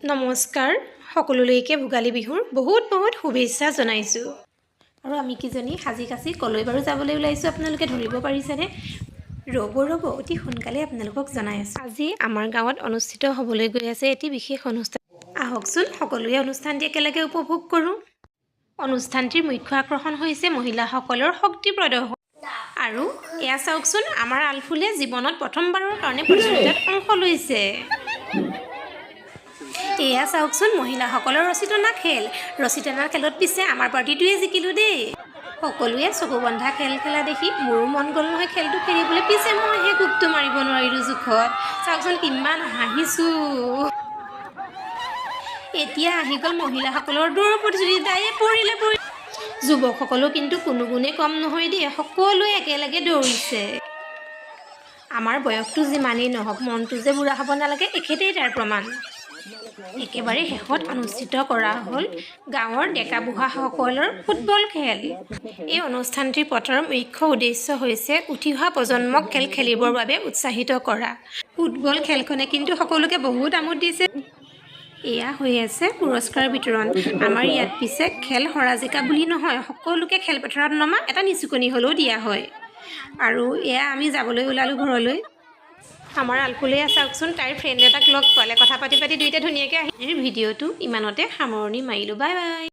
নমস্কাৰ সকলোলৈকে ভোগালী বিহুৰ বহুত বহুত শুভেচ্ছা জনাইছোঁ আৰু আমি কিজনী সাজি কাচি কলৈ বাৰু যাবলৈ ওলাইছোঁ আপোনালোকে ধৰিব পাৰিছেনে ৰ'ব অতি সোনকালে আপোনালোকক জনাই আছোঁ আজি আমাৰ গাঁৱত অনুষ্ঠিত হ'বলৈ গৈ আছে এটি বিশেষ অনুষ্ঠান আহকচোন সকলোৱে অনুষ্ঠানটি একেলগে উপভোগ কৰোঁ অনুষ্ঠানটিৰ মুখ্য আকৰ্ষণ হৈছে মহিলাসকলৰ শক্তি প্ৰদৰ্শন আৰু এয়া চাওকচোন আমাৰ আলফুলে জীৱনত প্ৰথমবাৰৰ কাৰণে প্ৰতিযোগিতাত অংশ লৈছে এয়া চাওকচোন মহিলাসকলৰ ৰছী খেল ৰছী খেলত পিছে আমাৰ পাৰ্টিটোৱে জিকিলোঁ দেই সকলোৱে চকু বন্ধা খেল খেলা দেখি মোৰো মন গ'ল নহয় খেলটো খেলিবলৈ পিছে মইহে কোবটো মাৰিব নোৱাৰিলোঁ জোখত চাওকচোন কিমান হাঁহিছোঁ এতিয়া আহি গ'ল মহিলাসকলৰ দৌৰ প্ৰতিযোগিতাই পৰিলে যুৱকসকলো কিন্তু কোনো গুণে কম নহয় দেই সকলোৱে একেলগে দৌৰিছে আমাৰ বয়সটো যিমানেই নহওক মনটো যে বুঢ়া হ'ব নালাগে একেতেই তাৰ প্ৰমাণ একেবাৰে শেষত অনুষ্ঠিত কৰা হ'ল গাঁৱৰ ডেকা বুঢ়াসকলৰ ফুটবল খেল এই অনুষ্ঠানটিৰ পথৰ মুখ্য উদ্দেশ্য হৈছে উঠি অহা প্ৰজন্মক খেল খেলিবৰ বাবে উৎসাহিত কৰা ফুটবল খেলখনে কিন্তু সকলোকে বহুত আমোদ দিছে এয়া হৈ আছে পুৰস্কাৰ বিতৰণ আমাৰ ইয়াত পিছে খেল হৰা জিকা বুলি নহয় সকলোকে খেলপথাৰত নমা এটা নিচুকনি হ'লেও দিয়া হয় আৰু এয়া আমি যাবলৈ ওলালোঁ ঘৰলৈ আমাৰ আলফুলে চাওকচোন তাইৰ ফ্ৰেণ্ড এটাক লগ পালে কথা পাতি দুইটা ধুনীয়াকৈ আহিল ভিডিঅ'টো ইমানতে সামৰণি মাৰিলোঁ বাই বাই